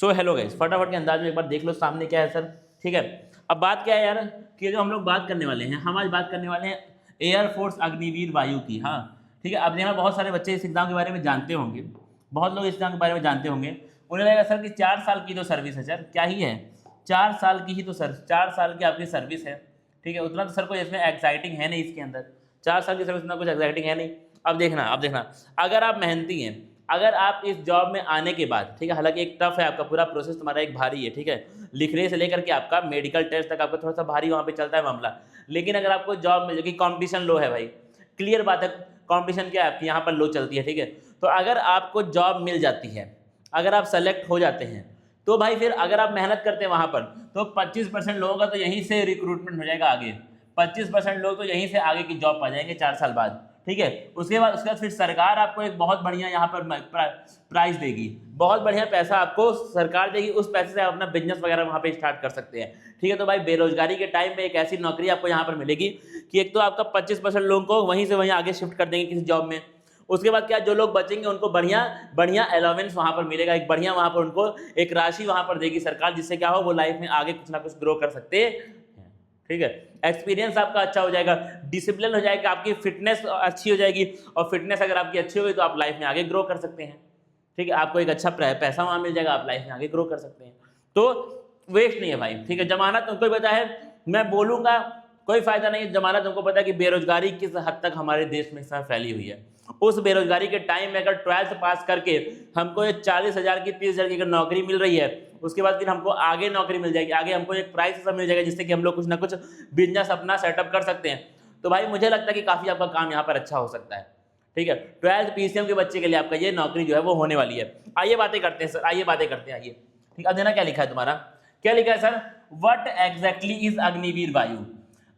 So hello guys, फटाफट के अंदाज में एक बार देख लो सामने क्या है सर। ठीक है, अब बात क्या है यार कि जो हम लोग बात करने वाले हैं, हम आज बात करने वाले हैं एयरफोर्स अग्निवीर वायु की। हाँ ठीक है, अब यहाँ बहुत सारे बच्चे इस एग्जाम के बारे में जानते होंगे, बहुत लोग इस एग्जाम के बारे में जानते होंगे। उन्हें लगेगा सर कि 4 साल की तो सर्विस है सर, क्या ही है 4 साल की ही तो सर, 4 साल की आपकी सर्विस है। ठीक है, उतना तो सर कोई इसमें एक्साइटिंग है नहीं, इसके अंदर 4 साल की सर्विस उतना कुछ एक्साइटिंग है नहीं। अब देखना अगर आप मेहनती हैं, अगर आप इस जॉब में आने के बाद, ठीक है, हालांकि एक टफ है, आपका पूरा प्रोसेस तुम्हारा एक भारी है, ठीक है, लिखने से लेकर के आपका मेडिकल टेस्ट तक आपका थोड़ा सा भारी वहाँ पे चलता है मामला। लेकिन अगर आपको जॉब मिल जाएगी, कंपटीशन लो है भाई, क्लियर बात है, कंपटीशन क्या है आपकी यहाँ पर लो चलती है। ठीक है, तो अगर आपको जॉब मिल जाती है, अगर आप सेलेक्ट हो जाते हैं, तो भाई फिर अगर आप मेहनत करते हैं वहाँ पर, तो 25% लोगों का तो यहीं से रिक्रूटमेंट हो जाएगा आगे, 25% लोग तो यहीं से आगे की जॉब पा जाएंगे 4 साल बाद। ठीक है, उसके बाद फिर सरकार आपको एक बहुत बढ़िया यहाँ पर प्राइस देगी, बहुत बढ़िया पैसा आपको सरकार देगी, उस पैसे से आप अपना बिजनेस वगैरह वहाँ पे स्टार्ट कर सकते हैं। ठीक है, तो भाई बेरोजगारी के टाइम में एक ऐसी नौकरी आपको यहाँ पर मिलेगी कि एक तो आपका 25% लोगों को वहीं से वहीं आगे शिफ्ट कर देंगे किसी जॉब में। उसके बाद क्या, जो लोग बचेंगे उनको बढ़िया बढ़िया अलाउंस वहाँ पर मिलेगा, एक बढ़िया वहाँ पर उनको एक राशि वहाँ पर देगी सरकार, जिससे क्या हो वो लाइफ में आगे कुछ ना कुछ ग्रो कर सकते हैं। ठीक है, एक्सपीरियंस आपका अच्छा हो जाएगा, डिसिप्लिन हो जाएगा, आपकी फिटनेस अच्छी हो जाएगी, और फिटनेस अगर आपकी अच्छी होगी तो आप लाइफ में आगे ग्रो कर सकते हैं। ठीक है, आपको एक अच्छा पैसा वहाँ मिल जाएगा, आप लाइफ में आगे ग्रो कर सकते हैं। तो वेस्ट नहीं है भाई। ठीक है, जमानत तुमको पता है, मैं बोलूँगा कोई फायदा नहीं है, जमानत तुमको पता है कि बेरोजगारी किस हद तक हमारे देश में इस समय फैली हुई है। उस बेरोजगारी के टाइम में अगर 12th पास करके हमको ये 40,000 की 30,000 की अगर नौकरी मिल रही है, उसके बाद फिर हमको आगे नौकरी मिल जाएगी, आगे हमको एक प्राइस सब मिल जाएगा, जिससे कि हम लोग कुछ ना कुछ बिजनेस अपना सेटअप कर सकते हैं। तो भाई मुझे लगता है कि काफ़ी आपका काम यहाँ पर अच्छा हो सकता है। ठीक है, 12th PCM के बच्चे के लिए आपका ये नौकरी जो है वो होने वाली है। आइए बातें करते हैं सर, आइए बातें करते हैं, आइए। ठीक, अब देना क्या लिखा है तुम्हारा, क्या लिखा है sir, what exactly is Agniveer वायु।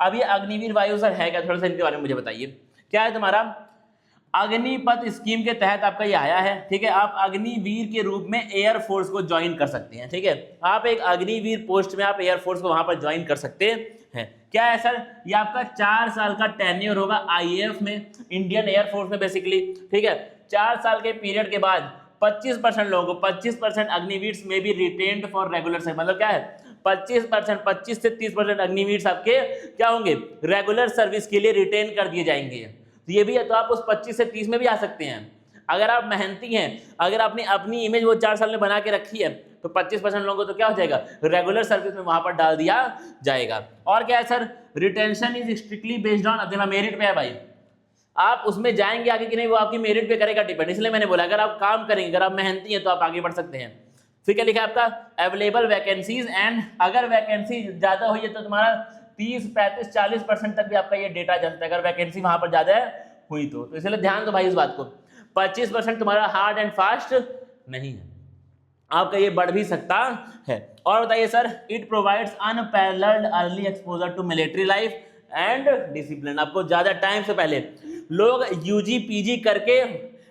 अब ये अग्निवीर वायु सर है क्या, थोड़ा सा इनके बारे में मुझे बताइए। क्या है तुम्हारा, अग्निपथ स्कीम के तहत आपका ये आया है। ठीक है, आप अग्निवीर के रूप में एयरफोर्स को ज्वाइन कर सकते हैं। ठीक है, आप एक अग्निवीर पोस्ट में आप एयरफोर्स को वहां पर ज्वाइन कर सकते हैं। क्या है सर, ये आपका 4 साल का टेन्योर होगा IAF में, इंडियन एयरफोर्स में बेसिकली। ठीक है, 4 साल के पीरियड के बाद 25% लोगों को, 25% अग्निवीर में भी रिटेन्ड फॉर रेगुलर सर्विस, मतलब क्या है 25%, 25 से 30% अग्निवीर आपके क्या होंगे, रेगुलर सर्विस के लिए रिटेन कर दिए जाएंगे। तो ये भी है, तो आप उस 25 से 30 में भी आ सकते हैं अगर आप मेहनती हैं, अगर आपने अपनी इमेज वो 4 साल में बना के रखी है, तो 25% लोगों को तो क्या हो जाएगा, रेगुलर सर्विस में वहां पर डाल दिया जाएगा। और क्या है sir, retention is strictly based on, अगर मेरिट पे है भाई, आप उसमें जाएंगे आगे कि नहीं वो आपकी मेरिट पे करेगा डिपेंड। इसलिए मैंने बोला अगर आप काम करेंगे, अगर आप मेहनती हैं तो आप आगे बढ़ सकते हैं। फिर क्या लिखा है आपका, अवेलेबल वैकेंसीज, एंड अगर वैकेंसी ज्यादा हुई है तो तुम्हारा 30, 35, 40% तक भी आपका ये डेटा चलता है, अगर वैकेंसी वहां पर ज्यादा हुई तो इसलिए ध्यान दो भाई इस बात को। 25% तुम्हारा हार्ड एंड फास्ट नहीं है, आपका ये बढ़ भी सकता है। और बताइए sir, it provides unparalleled early exposure to military life and discipline. आपको ज्यादा टाइम से पहले लोग UG PG करके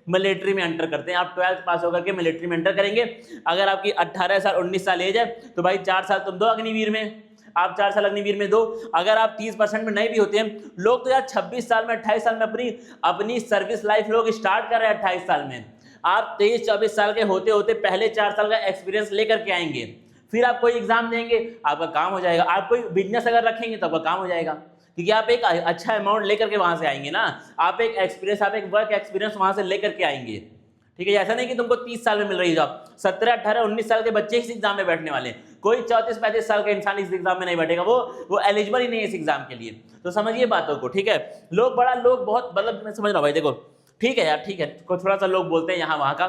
मिलिट्री में एंटर करते हैं, आप 12th पास होकर के मिलिट्री में एंटर करेंगे। अगर आपकी 18 साल 19 साल एज है तो भाई 4 साल तुम दो अग्निवीर में, आप 4 साल अग्निवीर में दो। अगर आप 30% में नहीं भी होते हैं लोग, तो यार 26 साल में 28 साल में अपनी सर्विस लाइफ लोग स्टार्ट कर रहे हैं 28 साल में। आप 23-24 साल के होते होते पहले 4 साल का एक्सपीरियंस लेकर के आएंगे, फिर आप कोई एग्जाम देंगे, आपका काम हो जाएगा। आप कोई बिजनेस अगर रखेंगे तो आपका काम हो जाएगा, क्योंकि आप एक अच्छा अमाउंट लेकर के वहां से आएंगे ना, आप एक एक्सपीरियंस, आप एक वर्क एक्सपीरियंस वहां से लेकर के आएंगे। ठीक है, ऐसा नहीं कि तुमको 30 साल में मिल रही है जॉब, 17, 18, 19 साल के बच्चे इस एग्जाम में बैठने वाले हैं, कोई 34-35 साल का इंसान इस एग्जाम में नहीं बैठेगा, वो एलिजिबल ही नहीं है इस एग्जाम के लिए। तो समझिए बातों को। ठीक है, लोग बहुत मतलब मैं समझ रहा हूँ भाई, देखो ठीक है यार, ठीक है, थोड़ा सा लोग बोलते हैं यहाँ वहाँ का,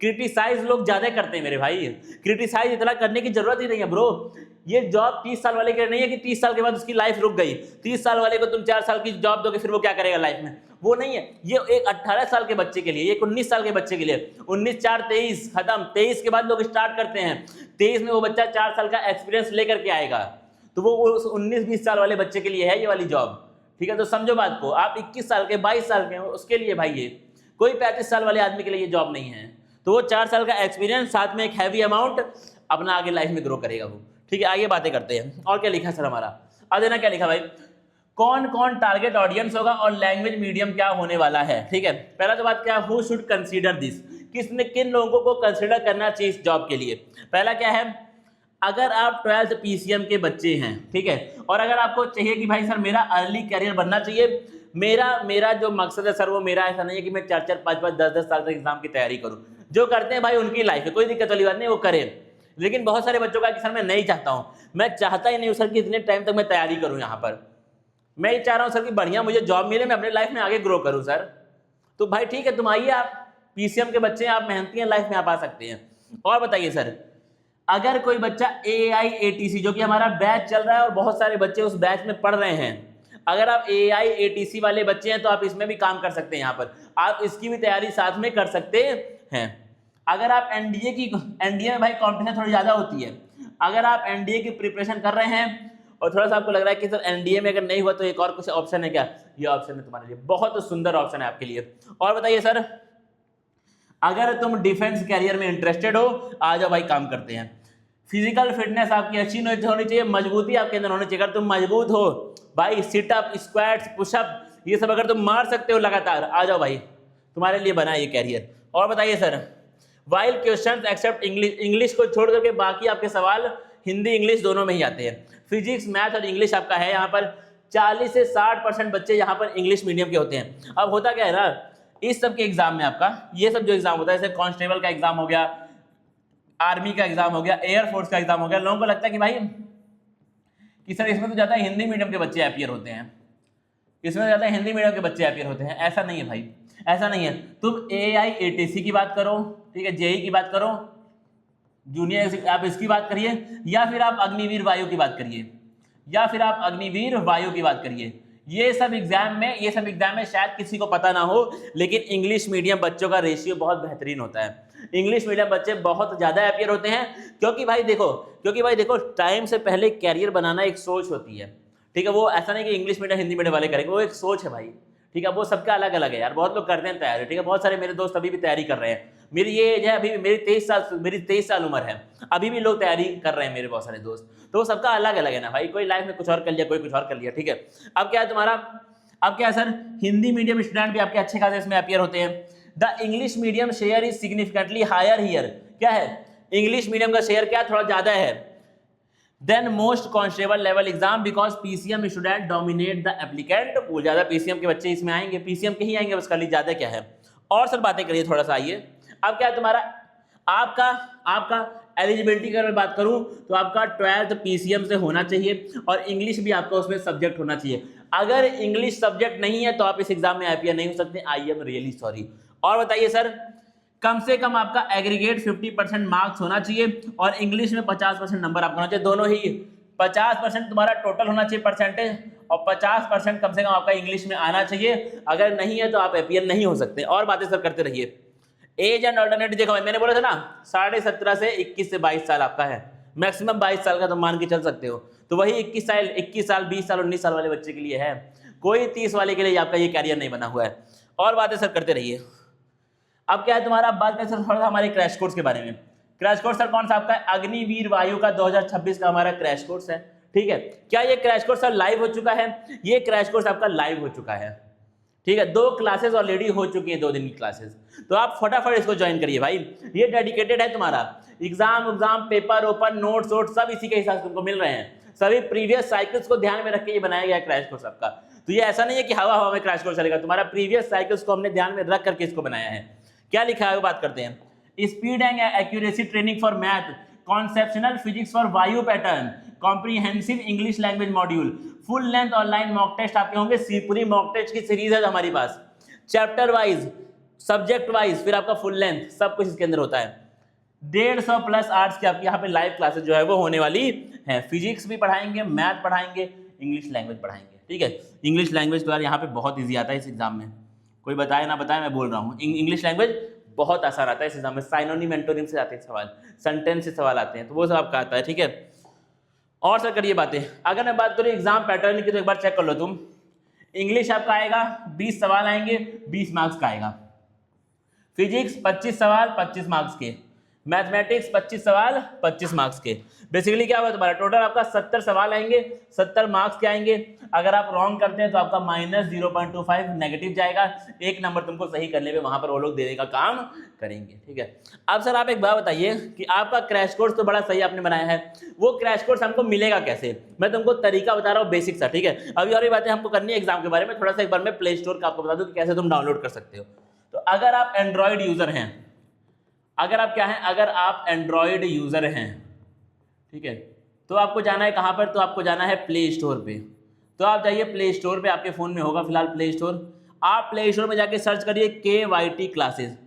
क्रिटिसाइज लोग ज्यादा करते हैं मेरे भाई, क्रिटिसाइज इतना करने की जरूरत ही नहीं है ब्रो। ये जॉब 30 साल वाले के नहीं है कि 30 साल के बाद उसकी लाइफ रुक गई। 30 साल वाले को तुम 4 साल की जॉब दोगे फिर वो क्या करेगा लाइफ में, वो नहीं है। ये एक 18 साल के बच्चे के लिए, एक 19 साल के बच्चे के लिए, 19, 4, 23 खत्म, 23 के बाद लोग स्टार्ट करते हैं, 23 में वो बच्चा 4 साल का एक्सपीरियंस लेकर के आएगा, तो वो 19-20 साल वाले बच्चे के लिए है ये वाली जॉब। ठीक है, तो समझो बात को, आप 21 साल के 22 साल के उसके लिए भाई, ये कोई 35 साल वाले आदमी के लिए ये जॉब नहीं है। तो वो 4 साल का एक्सपीरियंस साथ में एक हैवी अमाउंट अपना आगे लाइफ में ग्रो करेगा वो। ठीक है, आगे बातें करते हैं। और क्या लिखा सर हमारा, अब देना क्या लिखा भाई, कौन कौन टारगेट ऑडियंस होगा और लैंग्वेज मीडियम क्या होने वाला है। ठीक है, पहला तो बात क्या, हु शुड कंसीडर दिस, किन लोगों को कंसिडर करना चाहिए इस जॉब के लिए। पहला क्या है, अगर आप 12th PCM के बच्चे हैं, ठीक है, और अगर आपको चाहिए कि भाई सर मेरा अर्ली करियर बनना चाहिए, मेरा जो मकसद है सर वो मेरा ऐसा नहीं है कि मैं 4-4, 5-5, 10-10 साल तक एग्जाम की तैयारी करूं। जो करते हैं भाई उनकी लाइफ है, कोई दिक्कत वाली बात नहीं, वो करें। लेकिन बहुत सारे बच्चों का कि सर मैं नहीं चाहता हूं, मैं चाहता ही नहीं हूं सर कि इतने टाइम तक मैं तैयारी करूं, यहाँ पर मैं ये चाह रहा हूं सर कि बढ़िया मुझे जॉब मिले, मैं अपनी लाइफ में आगे ग्रो करूं सर। तो भाई ठीक है, तुम आइए, आप PCM के बच्चे हैं, आप मेहनती हैं, लाइफ में आप आ सकते हैं। और बताइए सर, अगर कोई बच्चा AIATC जो कि हमारा बैच चल रहा है और बहुत सारे बच्चे उस बैच में पढ़ रहे हैं, अगर आप AIATC वाले बच्चे हैं तो आप इसमें भी काम कर सकते हैं, यहाँ पर आप इसकी भी तैयारी साथ में कर सकते हैं। अगर आप NDA में भाई कॉम्पिटिशन थोड़ी ज़्यादा होती है, अगर आप NDA की प्रिपरेशन कर रहे हैं और थोड़ा सा आपको लग रहा है कि सर NDA में अगर नहीं हुआ तो एक और कुछ ऑप्शन है क्या, ये ऑप्शन है तुम्हारे लिए, बहुत सुंदर ऑप्शन है आपके लिए। और बताइए सर, अगर तुम डिफेंस कैरियर में इंटरेस्टेड हो, आ जाओ भाई, काम करते हैं। फिजिकल फिटनेस आपकी अच्छी होनी चाहिए, मजबूती आपके अंदर होनी चाहिए। अगर तुम मजबूत हो भाई, सिटअप, स्क्वाट्स, पुशअप, ये सब अगर तुम मार सकते हो लगातार, आ जाओ भाई, तुम्हारे लिए बना ये कैरियर। और बताइए sir, while questions except English को छोड़ करके बाकी आपके सवाल हिंदी इंग्लिश दोनों में ही आते हैं। फिजिक्स, मैथ और इंग्लिश आपका है यहाँ पर 40 से 60% बच्चे यहाँ पर इंग्लिश मीडियम के होते हैं। अब होता क्या है ना, इस सब के एग्जाम में आपका ये सब जो एग्जाम होता है, जैसे कांस्टेबल का एग्जाम हो गया, आर्मी का एग्जाम हो गया, एयरफोर्स का एग्जाम हो गया, लोगों को लगता है कि भाई कि सर इसमें तो ज़्यादा हिंदी मीडियम के बच्चे अपीयर होते हैं, इसमें ज़्यादा हिंदी मीडियम के बच्चे अपीयर होते हैं। ऐसा नहीं है भाई, ऐसा नहीं है। तुम AIATC की बात करो, ठीक है, JEE की बात करो, जूनियर आप इसकी बात करिए, या फिर आप अग्निवीर वायु की बात करिए, या फिर आप अग्निवीर वायु की बात करिए। ये सब एग्जाम में शायद किसी को पता ना हो, लेकिन इंग्लिश मीडियम बच्चों का रेशियो बहुत बेहतरीन होता है। इंग्लिश मीडियम बच्चे बहुत ज़्यादा अपीयर होते हैं, क्योंकि भाई देखो टाइम से पहले कैरियर बनाना एक सोच होती है, ठीक है। वो ऐसा नहीं कि इंग्लिश मीडियम हिंदी मीडियम वाले करेंगे, वो एक सोच है भाई, ठीक है। वो सबका अलग अलग है यार, बहुत लोग करते हैं तैयारी, ठीक है। बहुत सारे मेरे दोस्त अभी भी तैयारी कर रहे हैं। मेरी ये एज है, अभी मेरी 23 साल उम्र है, अभी भी लोग तैयारी कर रहे हैं मेरे बहुत सारे दोस्त। तो सबका अलग अलग है ना भाई, कोई लाइफ में कुछ और कर लिया, कोई कुछ और कर लिया, ठीक है। अब क्या है तुम्हारा, अब क्या है सर, हिंदी मीडियम स्टूडेंट भी आपके अच्छे खासे इसमें अपीयर होते हैं। The English medium share is significantly higher here, क्या है, इंग्लिश मीडियम का शेयर क्या थोड़ा ज्यादा है than most constable level exam, because PCM student dominate the applicant. वो ज्यादा PCM के बच्चे इसमें आएंगे, PCM के ही आएंगे, बस खाली ज्यादा क्या है। और सर बातें करिए थोड़ा सा, आइए। अब क्या है तुम्हारा, आपका एलिजिबिलिटी की अगर मैं बात करूं तो आपका 12th PCM से होना चाहिए, और इंग्लिश भी आपका उसमें सब्जेक्ट होना चाहिए। अगर इंग्लिश सब्जेक्ट नहीं है तो आप इस एग्जाम में अपीयर नहीं हो सकते। I am really sorry. और बताइए सर, कम से कम आपका एग्रीगेट 50% मार्क्स होना चाहिए, और इंग्लिश में 50% नंबर आपका होना चाहिए। दोनों ही 50% तुम्हारा टोटल होना चाहिए परसेंटेज, और 50% कम से कम आपका इंग्लिश में आना चाहिए। अगर नहीं है तो आप अपीयर नहीं हो सकते। और बातें सर करते रहिए। एज एंड ऑल्टरनेटिव देखो, मैंने बोला था ना 17.5 से 21 से 22 साल आपका है, मैक्सिमम 22 साल का तुम मान के चल सकते हो। तो वही 21 साल 20 साल 19 साल वाले बच्चे के लिए है, कोई 30 वाले के लिए आपका ये कैरियर नहीं बना हुआ है। और बातें सर करते रहिए। अब क्या है तुम्हारा, बात करें सर थोड़ा सा हमारे क्रैश कोर्स के बारे में। क्रैश कोर्स सर कौन सा आपका है, अग्निवीर वायु का 2026 का हमारा क्रैश कोर्स है, ठीक है। क्या ये क्रैश कोर्स सर लाइव हो चुका है? ये क्रैश कोर्स आपका लाइव हो चुका है, ठीक है। 2 क्लासेस ऑलरेडी हो चुकी है, 2 दिन की क्लासेस। तो आप फटाफट इसको ज्वाइन करिए भाई, ये डेडिकेटेड है तुम्हारा। एग्जाम पेपर ओपन नोट्स सब इसी के हिसाब से तुमको मिल रहे हैं। सभी प्रीवियस साइकिल्स को ध्यान में रख के ये बनाया गया क्रैश कोर्स आपका। तो ये ऐसा नहीं है कि हवा में क्रैश कोर्स चलेगा, तुम्हारा प्रीवियस साइकिल्स को हमने ध्यान में रख करके इसको बनाया है। क्या लिखा है वो बात करते हैं। Speed and accuracy training for math, conceptual physics for वायु pattern, comprehensive English language module, full length online mock test आपके होंगे। पूरी मॉक टेस्ट की सीरीज है हमारे पास, चैप्टर वाइज, सब्जेक्ट वाइज, फिर आपका फुल लेंथ, सब कुछ इसके अंदर होता है। 150 प्लस आर्ट्स की आपकी यहाँ पे लाइव क्लासेस जो है वो होने वाली है। फिजिक्स भी पढ़ाएंगे, मैथ पढ़ाएंगे, इंग्लिश लैंग्वेज पढ़ाएंगे, ठीक है। इंग्लिश लैंग्वेज तो यार यहाँ पे बहुत ईजी आता है इस एग्जाम में, कोई बताए ना बताए, मैं बोल रहा हूँ इंग्लिश लैंग्वेज बहुत आसान आता है इस एग्जाम में। साइनोनिम एंटोनिम से आते हैं सवाल, सेंटेंस से सवाल आते हैं, तो वो सब आपका आता है, ठीक है। और सर करिए बातें। अगर मैं बात करूँ एग्जाम पैटर्न की तो एक बार चेक कर लो तुम। इंग्लिश आपका आएगा 20 सवाल आएंगे, 20 मार्क्स का आएगा। फिजिक्स 25 सवाल 25 मार्क्स के। मैथमेटिक्स 25 सवाल 25 मार्क्स के। बेसिकली क्या होगा तुम्हारा टोटल आपका 70 सवाल आएंगे, 70 मार्क्स के आएंगे। अगर आप रॉन्ग करते हैं तो आपका -0.25 नेगेटिव जाएगा। एक नंबर तुमको सही करने पे वहां पर वो लोग देने का काम करेंगे, ठीक है। अब सर आप एक बात बताइए कि आपका क्रैश कोर्स तो बड़ा सही आपने बनाया है, वो क्रैश कोर्स हमको मिलेगा कैसे? मैं तुमको तरीका बता रहा हूँ बेसिक सा, ठीक है। अभी और भी बातें हमको करनी है एग्जाम के बारे में, थोड़ा सा एक बार मैं प्ले स्टोर का आपको बता दूं कि कैसे तुम डाउनलोड कर सकते हो। तो अगर आप एंड्रॉइड यूजर हैं, अगर आप क्या हैं, अगर आप एंड्रॉइड यूजर हैं, ठीक है, तो आपको जाना है कहाँ पर? तो आपको जाना है प्ले स्टोर पे। तो आप जाइए प्ले स्टोर पे, आपके फोन में होगा फिलहाल प्ले स्टोर। आप प्ले स्टोर में जाके सर्च करिए KYT क्लासेस।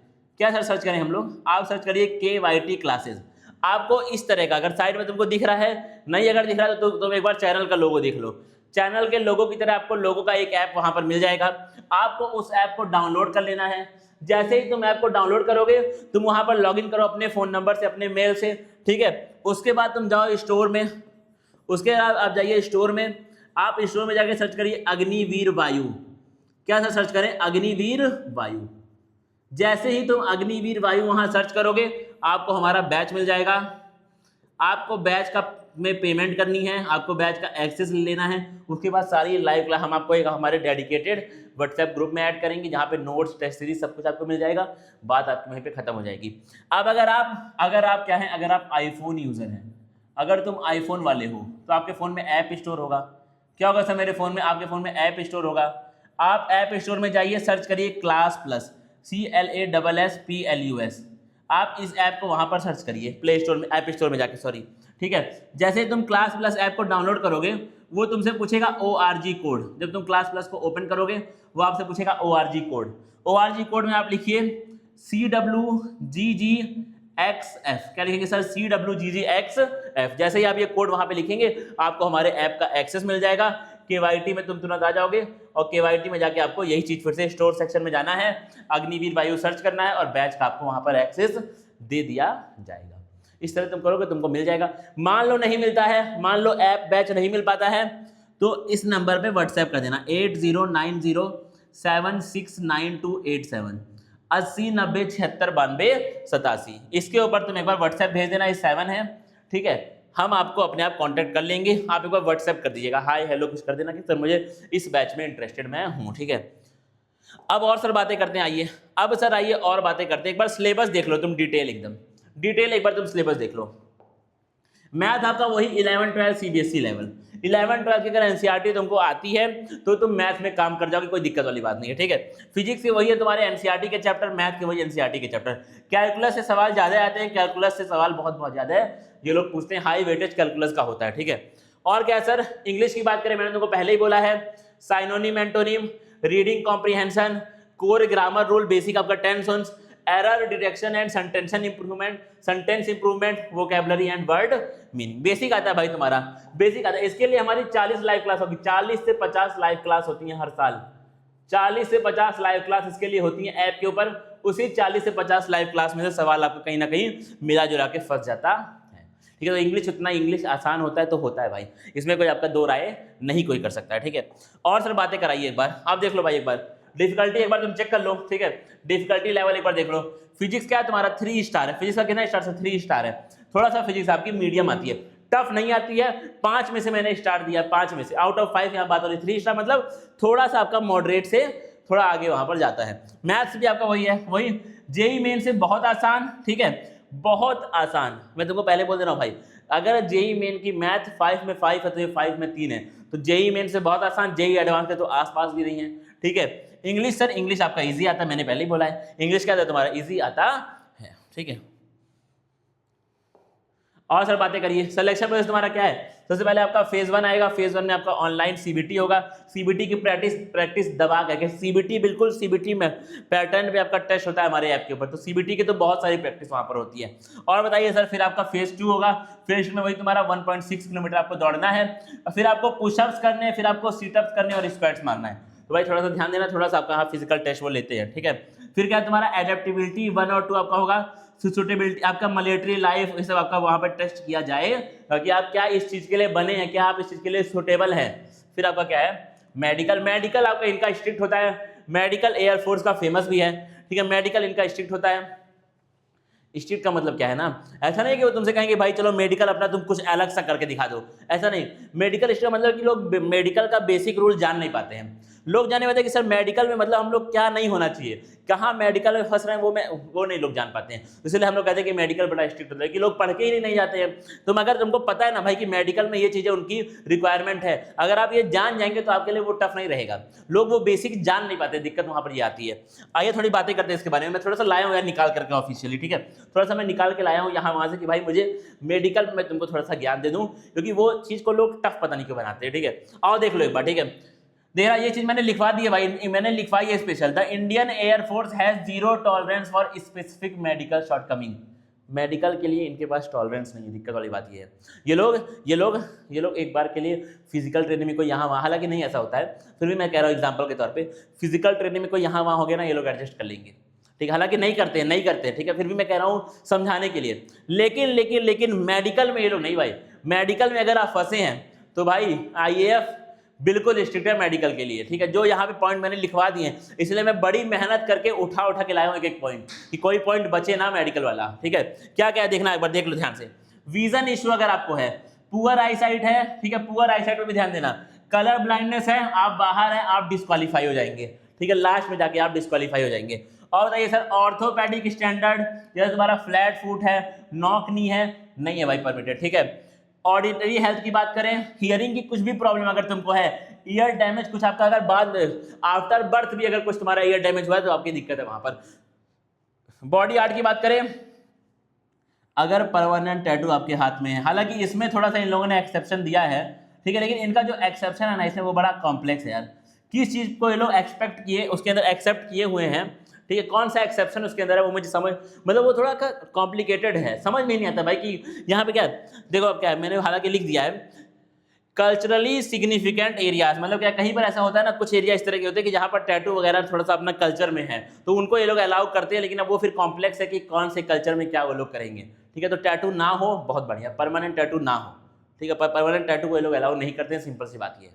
क्या सर सर्च करें हम लोग? आप सर्च करिए KYT क्लासेस। आपको इस तरह का, अगर साइड में तुमको दिख रहा है, नहीं अगर दिख रहा है तो तुम एक बार चैनल का लोगो देख लो। चैनल के लोगो की तरह आपको लोगो का एक ऐप वहां पर मिल जाएगा। आपको उस ऐप को डाउनलोड कर लेना है। जैसे ही तुम ऐप को डाउनलोड करोगे, तुम वहां पर लॉगिन करो अपने फोन नंबर से, अपने मेल से, ठीक है। उसके बाद तुम जाओ स्टोर में, उसके बाद आप जाइए स्टोर में। आप स्टोर में जाके सर्च करिए अग्निवीर वायु। क्या सर सर्च करें? अग्निवीर वायु। जैसे ही तुम अग्निवीर वायु वहां सर्च करोगे, आपको हमारा बैच मिल जाएगा। आपको बैच का में पेमेंट करनी है, आपको बैच का एक्सेस लेना है। उसके बाद सारी लाइव क्लास हम आपको एक हमारे डेडिकेटेड व्हाट्सएप ग्रुप में ऐड करेंगे, जहाँ पे नोट्स, टेस्ट सीरीज सब कुछ आपको मिल जाएगा। बात आपकी वहीं पे खत्म हो जाएगी। अब अगर आप क्या है, अगर आप आईफोन यूजर हैं, अगर तुम आईफोन वाले हो, तो आपके फ़ोन में ऐप स्टोर होगा। क्या होगा सर? मेरे फ़ोन में, आपके फ़ोन में ऐप स्टोर होगा। आप ऐप स्टोर में जाइए, सर्च करिए क्लास प्लस, CLASSPLUS। आप इस ऐप को वहाँ पर सर्च करिए प्ले स्टोर में, ऐप स्टोर में जाके, सॉरी, ठीक है। जैसे तुम क्लास प्लस ऐप को डाउनलोड करोगे, वो तुमसे पूछेगा ORG कोड। जब तुम क्लास प्लस को ओपन करोगे, वो आपसे पूछेगा ORG कोड। ORG कोड में आप लिखिए CWGGXF। क्या लिखेंगे सर? CWGGXF। जैसे ही आप ये कोड वहां पे लिखेंगे, आपको हमारे ऐप का एक्सेस मिल जाएगा। KYT में तुम तुरंत आ जाओगे, और KYT में जाके आपको यही चीज फिर से स्टोर सेक्शन में जाना है, अग्निवीर वायु सर्च करना है, और बैच का आपको वहां पर एक्सेस दे दिया जाएगा। इस तरह तुम करोगे, तुमको मिल जाएगा। मान लो नहीं मिलता है, मान लो ऐप बैच नहीं मिल पाता है, तो इस नंबर पे व्हाट्सएप कर देना 8090769287 8090769287। इसके ऊपर तुम एक बार व्हाट्सएप भेज देना, इस 7 है, ठीक है। हम आपको अपने आप कांटेक्ट कर लेंगे। आप एक बार व्हाट्सएप कर दीजिएगा, हाय हेलो कुछ कर देना कि सर मुझे इस बैच में इंटरेस्टेड मैं हूँ, ठीक है। अब और सर बातें करते हैं, आइए अब सर आइए और बातें करते हैं। एक बार सिलेबस देख लो तुम, डिटेल एकदम डिटेल, एक बार तुम सिलेबस देख लो। मैथ आपका वही 11-12 CBSE लेवल। 11-12 की अगर NCERT तुमको आती है तो तुम मैथ में काम कर जाओगे, कोई दिक्कत वाली बात नहीं है, ठीक है। फिजिक्स के वही है तुम्हारे NCERT के चैप्टर, मैथ के वही NCERT के चैप्टर। कैलकुलस से सवाल ज्यादा आते हैं, कैलकुलस से सवाल बहुत ज्यादा है, ये लोग पूछते हैं, हाई वेटेज कैलकुलस का होता है, ठीक है। और क्या सर, इंग्लिश की बात करें, मैंने तुमको पहले ही बोला है, synonym, antonym, reading comprehension, core grammar rule, basic आपका tense, error detection and sentence improvement, vocabulary and word meaning, basic आता है भाई तुम्हारा, बेसिक आता है। इसके लिए हमारी 40 लाइव क्लास होगी, 40 से 50 लाइव क्लास होती हैं हर साल, 40 से 50 लाइव क्लास इसके लिए होती हैं ऐप के ऊपर। उसी 40 से 50 लाइव क्लास में से सवाल आपको कहीं ना कहीं मिला जुला के फंस जाता है, ठीक है। तो इंग्लिश, उतना इंग्लिश आसान होता है तो होता है भाई, इसमें कोई आपका दो राय नहीं कोई कर सकता है, ठीक है। और सर बातें कराइए एक बार, आप देख लो भाई, एक बार डिफिकल्टी एक बार तुम चेक कर लो, ठीक है। डिफिकल्टी लेवल एक बार देख लो। फिजिक्स क्या है तुम्हारा? 3 स्टार है। फिजिक्स का कितना स्टार से? 3 स्टार है। थोड़ा सा फिजिक्स आपकी मीडियम आती है, टफ नहीं आती है। 5 में से मैंने स्टार दिया, 5 में से आउट ऑफ 5 यहाँ बात हो रही। 3 स्टार मतलब थोड़ा सा आपका मॉडरेट से थोड़ा आगे वहां पर जाता है। मैथ्स भी आपका वही है, वही जेई मेन से बहुत आसान, ठीक है, बहुत आसान। मैं तुमको पहले बोल दे रहा हूँ भाई, अगर जेई मेन की मैथ 5 में 5 है तो ये 5 में 3 है, तो जेई मेन से बहुत आसान, जेई एडवांस है तो आसपास भी नहीं है, ठीक है। इंग्लिश सर, इंग्लिश आपका इजी आता है, मैंने पहले ही बोला है, इंग्लिश क्या था तुम्हारा? इजी आता है, ठीक है। और सर बातें करिए, सिलेक्शन प्रोसेस तुम्हारा क्या है? सबसे पहले आपका फेज 1 आएगा। फेज 1 में आपका ऑनलाइन CBT होगा। CBT की प्रैक्टिस दबा करके, CBT बिल्कुल CBT में पैटर्न पे आपका टेस्ट होता है हमारे ऐप के ऊपर, तो CBT की तो बहुत सारी प्रैक्टिस वहां पर होती है। और बताइए सर, फिर आपका फेज 2 होगा। फेज में वही तुम्हारा 1.6 किलोमीटर आपको दौड़ना है, फिर आपको पुशअप्स करने हैं, फिर आपको सीटअप्स करने और स्क्वाट्स मारना है। तो भाई थोड़ा सा ध्यान देना, थोड़ा सा आपका फिजिकल टेस्ट वो लेते हैं, ठीक है। फिर क्या तुम्हारा एडेप्टेबिलिटी 1 और 2 आपका होगा। सुटेबिलिटी आपका मिलिट्री लाइफ, ये सब आपका वहां पर टेस्ट किया जाए कि आप क्या इस चीज के लिए बने हैं, क्या आप इस चीज के लिए सुटेबल हैं। फिर आपका क्या है? मेडिकल। मेडिकल आपका इनका स्ट्रिक्ट होता है, मेडिकल एयरफोर्स का फेमस भी है, ठीक है, मेडिकल इनका स्ट्रिक्ट होता है। स्ट्रिक्ट का मतलब क्या है ना, ऐसा नहीं कि वो तुमसे कहेंगे भाई चलो मेडिकल अपना तुम कुछ अलग सा करके दिखा दो, ऐसा नहीं। मेडिकल स्ट्रिक्ट का मतलब कि लोग मेडिकल का बेसिक रूल जान नहीं पाते हैं। लोग जाने पाते हैं कि सर मेडिकल में मतलब हम लोग क्या नहीं होना चाहिए, कहाँ मेडिकल में फंस रहे हैं, वो नहीं लोग जान पाते हैं। इसलिए हम लोग कहते हैं कि मेडिकल बड़ा स्ट्रिक्ट होता है कि लोग पढ़ के ही नहीं जाते हैं। तुम अगर तुमको पता है ना भाई कि मेडिकल में ये चीज़ें उनकी रिक्वायरमेंट है, अगर आप ये जान जाएंगे तो आपके लिए वो टफ नहीं रहेगा। लोग वो बेसिक जान नहीं पाते, दिक्कत वहाँ पर ये आती है। आइए थोड़ी बातें करते हैं इसके बारे में। मैं थोड़ा सा लाया हूँ यार निकाल करके ऑफिशियली, ठीक है, थोड़ा सा मैं निकाल के लाया हूँ यहाँ वहाँ से कि भाई मुझे मेडिकल में तुमको थोड़ा सा ज्ञान दे दूँ, क्योंकि वो चीज़ को लोग टफ पता नहीं क्यों बनाते हैं, ठीक है। आओ देख लो एक बार, ठीक है। देखा ये चीज मैंने लिखवा दी है भाई, मैंने लिखवाई है special, the Indian air force has zero tolerance for specific medical shortcoming. Medical के लिए इनके पास टॉलरेंस नहीं है, दिक्कत वाली बात ये है। ये लोग एक बार के लिए फिजिकल ट्रेनिंग में कोई यहाँ वहाँ, हालांकि नहीं ऐसा होता है, फिर भी मैं कह रहा हूँ एग्जाम्पल के तौर पे, फिजिकल ट्रेनिंग में कोई यहाँ वहाँ हो गया ना, ये लोग एडजस्ट कर लेंगे, ठीक है। हालांकि नहीं करते हैं, ठीक है, फिर भी मैं कह रहा हूँ समझाने के लिए। लेकिन मेडिकल में ये लोग नहीं भाई। मेडिकल में अगर आप फंसे हैं तो भाई IAF बिल्कुल स्ट्रिक्ट है मेडिकल के लिए, ठीक है। जो यहाँ पे पॉइंट मैंने लिखवा दिए हैं, इसलिए मैं बड़ी मेहनत करके उठा के लाया हूँ एक एक पॉइंट, कि कोई पॉइंट बचे ना मेडिकल वाला, ठीक है। क्या क्या है देखना, एक बार देख लो ध्यान से। विजन इश्यू अगर आपको है, पुअर आईसाइट है, ठीक है, पुअर आईसाइट पे भी ध्यान देना। कलर ब्लाइंडनेस है, आप बाहर हैं, आप डिस्क्वालीफाई हो जाएंगे, ठीक है, लास्ट में जाके आप डिस्क्वालीफाई हो जाएंगे। और बताइए सर ऑर्थोपेडिक स्टैंडर्ड, जैसे तुम्हारा फ्लैट फुट है, नॉक नी है, नहीं है भाई परमिटेड, ठीक है। ऑर्डिनरी हेल्थ की बात करें, हियरिंग की कुछ भी प्रॉब्लम अगर तुमको है, ईयर डैमेज कुछ आपका अगर बाद आफ्टर बर्थ भी अगर कुछ तुम्हारा ईयर डैमेज हुआ है तो आपकी दिक्कत है वहां पर। बॉडी आर्ट की बात करें, अगर परमानेंट टैटू आपके हाथ में है, हालांकि इसमें थोड़ा सा इन लोगों ने एक्सेप्शन दिया है, ठीक है, लेकिन इनका जो एक्सेप्शन है ना इसमें वो बड़ा कॉम्प्लेक्स है यार। किस चीज को ये लोग एक्सपेक्ट किए उसके अंदर एक्सेप्ट किए हुए हैं, ठीक है, कौन सा एक्सेप्शन उसके अंदर है वो मुझे समझ, मतलब वो थोड़ा कॉम्प्लिकेटेड है, समझ में नहीं आता भाई कि यहाँ पे क्या है। देखो अब क्या है, मैंने हालांकि लिख दिया है कल्चरली सिग्निफिकेंट एरियाज, मतलब क्या कहीं पर ऐसा होता है ना, कुछ एरिया इस तरह के होते हैं कि जहाँ पर टैटू वगैरह थोड़ा सा अपना कल्चर में है तो उनको ये लोग अलाउ करते हैं, लेकिन अब वो फिर कॉम्प्लेक्स है कि कौन से कल्चर में क्या वो लोग करेंगे, ठीक है। तो टैटू ना हो बहुत बढ़िया, परमानेंट टैटू ना हो, ठीक है, परमानेंट टैटू को ये लोग अलाउ नहीं करते हैं, सिंपल सी बात ये है,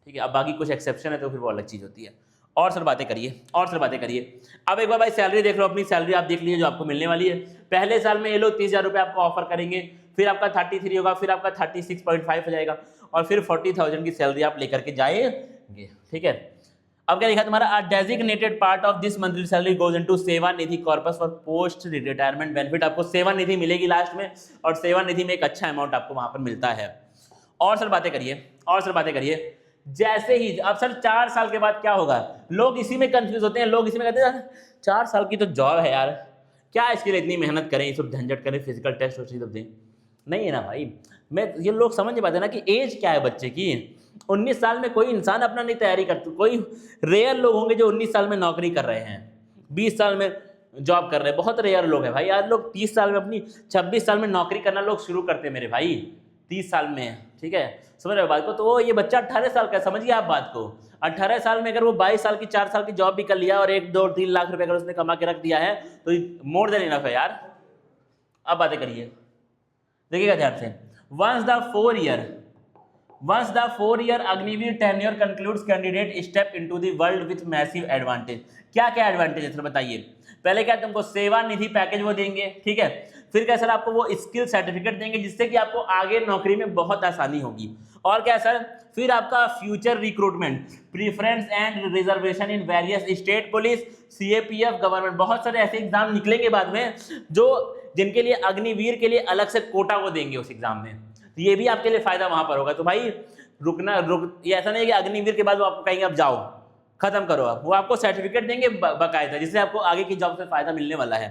ठीक है। अब बाकी कुछ एक्सेप्शन है तो फिर वो अलग चीज़ होती है। और सर बातें करिए, और सर बातें करिए। अब एक बार भाई सैलरी देख लो, अपनी सैलरी आप देख लीजिए जो आपको मिलने वाली है। पहले साल में ये लोग 30,000 रुपये आपको ऑफर करेंगे, फिर आपका 33 होगा, फिर आपका 36.5 हो जाएगा, और फिर 40,000 की सैलरी आप लेकर के जाएंगे, ठीक है। अब क्या लिखा तुम्हारा, designated part of this monthly salary goes into Sevanidhi corpus for post retirement benefit. आपको सेवानिधि मिलेगी लास्ट में, और सेवानिधि में एक अच्छा अमाउंट आपको वहां पर मिलता है। और सर बातें करिए, और सर बातें करिए। जैसे ही अब सर 4 साल के बाद क्या होगा, लोग इसी में कंफ्यूज होते हैं, लोग इसी में कहते हैं 4 साल की तो जॉब है यार, क्या इसके लिए इतनी मेहनत करें, ये सब झंझट करें, फिजिकल टेस्ट वोस्ट सब दें, नहीं है ना भाई। मैं ये लोग समझ नहीं पाते ना कि एज क्या है बच्चे की। 19 साल में कोई इंसान अपना नहीं तैयारी करता, कोई रेयर लोग होंगे जो 19 साल में नौकरी कर रहे हैं, 20 साल में जॉब कर रहे हैं, बहुत रेयर लोग हैं भाई। आज लोग 30 साल में अपनी 26 साल में नौकरी करना लोग शुरू करते हैं मेरे भाई, 30 साल में, ठीक है, समझ रहे हो बात को। तो ये बच्चा 18 साल का, समझिए आप बात को, 18 साल में अगर वो 22 साल की 4 साल की जॉब भी कर लिया और 1, 2, 3 लाख रुपए अगर उसने कमा के रख दिया है तो मोर देन इनफ है यार। अब बातें करिए, देखिएगा ध्यान से। Once the 4-year Agniveer tenure concludes, candidate step into the world with massive advantage. क्या क्या एडवांटेज है सर बताइए। पहले क्या तुमको सेवा निधि पैकेज वो देंगे, ठीक है। फिर क्या सर आपको वो स्किल सर्टिफिकेट देंगे जिससे कि आपको आगे नौकरी में बहुत आसानी होगी। और क्या सर, फिर आपका future recruitment, preference and reservation in various state police, CAPF government, बहुत सारे ऐसे एग्जाम निकलेंगे बाद में जो जिनके लिए अग्निवीर के लिए अलग से कोटा वो देंगे उस एग्जाम में, तो ये भी आपके लिए फायदा वहां पर होगा। तो भाई ये ऐसा नहीं है कि अग्निवीर के बाद वो आपको कहेंगे अब जाओ खत्म करो, आप वो आपको सर्टिफिकेट देंगे बकायदा, जिससे आपको आगे की जॉब से फायदा मिलने वाला है।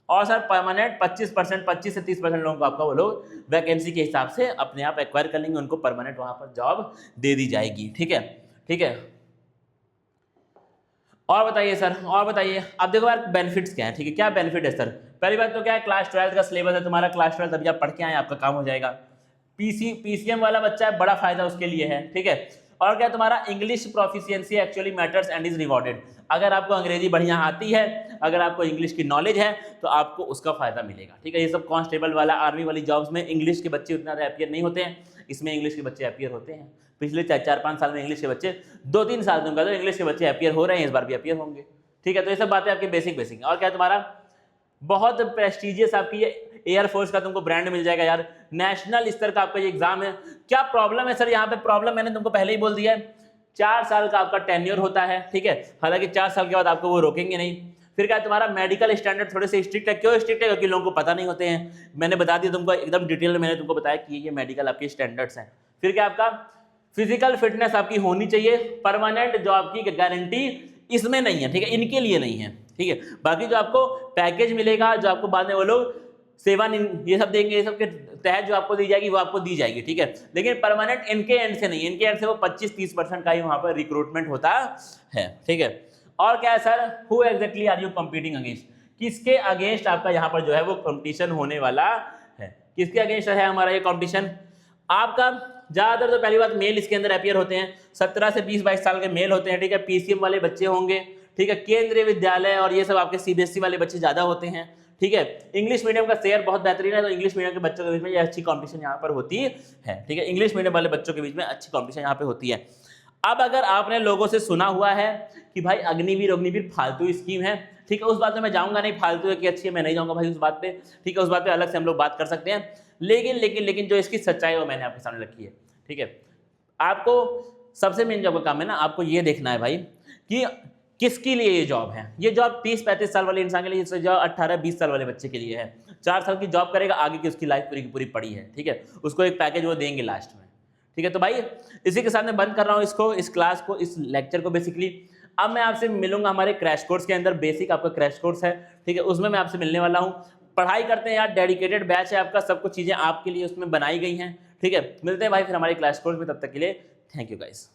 और सर परमानेंट 25% से 30% लोगों को आपका वो लोग वैकेंसी के हिसाब से अपने आप एक्वायर कर लेंगे, उनको परमानेंट वहां पर जॉब दे दी जाएगी, ठीक है, ठीक है। और बताइए सर, और बताइए। अब देखो यार बेनिफिट्स क्या है, ठीक है, क्या बेनिफिट है सर। पहली बात तो क्या है, क्लास 12 का सिलेबस है तुम्हारा, क्लास 12 अभी आप पढ़ के आए, आपका काम हो जाएगा। PCM वाला बच्चा है, बड़ा फायदा उसके लिए है, ठीक है। और क्या तुम्हारा English proficiency actually matters and is rewarded. अगर आपको अंग्रेजी बढ़िया आती है, अगर आपको इंग्लिश की नॉलेज है तो आपको उसका फायदा मिलेगा, ठीक है। ये सब कांस्टेबल वाला, आर्मी वाली जॉब्स में इंग्लिश के बच्चे उतना अपियर नहीं होते हैं, इसमें इंग्लिश के बच्चे अपियर होते हैं। पिछले 4-5 साल में इंग्लिश के बच्चे, 2-3 साल तो इंग्लिश के बच्चे अपियर हो रहे हैं, इस बार भी अपियर होंगे, ठीक है। तो ये सब बातें आपकी बेसिक। और क्या तुम्हारा बहुत प्रेस्टिजियस आपकी एयरफोर्स का तुमको ब्रांड मिल जाएगा यार, नेशनल स्तर का आपका ये एग्जाम है। क्या प्रॉब्लम है सर यहाँ पे? प्रॉब्लम मैंने तुमको पहले ही बोल दिया है, 4 साल का आपका टेन्योर होता है, ठीक है। हालांकि 4 साल के बाद आपको वो रोकेंगे नहीं। फिर क्या, तुम्हारा मेडिकल स्टैंडर्ड थोड़े से स्ट्रिक्ट है। क्यों स्ट्रिक्ट है? क्योंकि लोगों को पता नहीं होते हैं। मैंने बता दिया तुमको एकदम डिटेल में, मैंने तुमको बताया कि ये मेडिकल आपके स्टैंडर्ड्स हैं। फिर क्या, आपका फिजिकल फिटनेस आपकी होनी चाहिए। परमानेंट जॉब की गारंटी इसमें नहीं है, ठीक है, इनके लिए नहीं है, ठीक है। बाकी जो आपको पैकेज मिलेगा, जो आपको बाद में वो लोग सेवा ये सब देंगे, ये सब के तहत जो आपको दी जाएगी वो आपको दी जाएगी, ठीक है। लेकिन परमानेंट इनके एंड से नहीं, इनके एंड से वो 25-30% का ही वहां पर रिक्रूटमेंट होता है, ठीक है। और क्या है sir, who exactly are you competing against, किसके अगेंस्ट आपका यहाँ पर जो है वो कंपटीशन होने वाला है, किसके अगेंस्ट है हमारा ये कंपटीशन? आपका ज्यादातर तो पहली बात मेल इसके अंदर अपियर होते हैं, 17 से 20-22 साल के मेल होते हैं, ठीक है। पीसीएम वाले बच्चे होंगे, ठीक है। केंद्रीय विद्यालय और ये सब आपके सीबीएसई वाले बच्चे ज्यादा होते हैं, ठीक है। इंग्लिश मीडियम का शेयर बहुत बेहतरीन है, तो इंग्लिश मीडियम के बच्चों के बीच में ये अच्छी कंपटीशन यहाँ पर होती है, ठीक है। इंग्लिश मीडियम वाले बच्चों के बीच में अच्छी कंपटीशन यहाँ पे होती है। अब अगर आपने लोगों से सुना हुआ है कि भाई अग्निवीर फालतू स्कीम है, ठीक है, उस बात में मैं जाऊंगा नहीं, फालतू है कि अच्छी है, मैं नहीं जाऊंगा भाई उस बात पे, ठीक है। उस बात पे अलग से हम लोग बात कर सकते हैं। लेकिन जो इसकी सच्चाई है वो मैंने आपके सामने रखी है, ठीक है। आपको सबसे मेन जॉब का काम है ना, आपको ये देखना है भाई कि किसके लिए ये जॉब है। ये जॉब 30-35 साल वाले इंसान के लिए, ये जॉब 18-20 साल वाले बच्चे के लिए है। 4 साल की जॉब करेगा, आगे की उसकी लाइफ पूरी की पूरी पड़ी है, ठीक है। उसको एक पैकेज वो देंगे लास्ट में, ठीक है। तो भाई इसी के साथ मैं बंद कर रहा हूँ इसको, इस क्लास को, इस लेक्चर को बेसिकली। अब मैं आपसे मिलूंगा हमारे क्रैश कोर्स के अंदर, बेसिक आपका क्रैश कोर्स है, ठीक है, उसमें मैं आपसे मिलने वाला हूँ। पढ़ाई करते हैं यार, डेडिकेटेड बैच है आपका, सब कुछ चीज़ें आपके लिए उसमें बनाई गई हैं, ठीक है। मिलते हैं भाई फिर हमारे क्लैश कोर्स में, तब तक के लिए थैंक यू गाइस।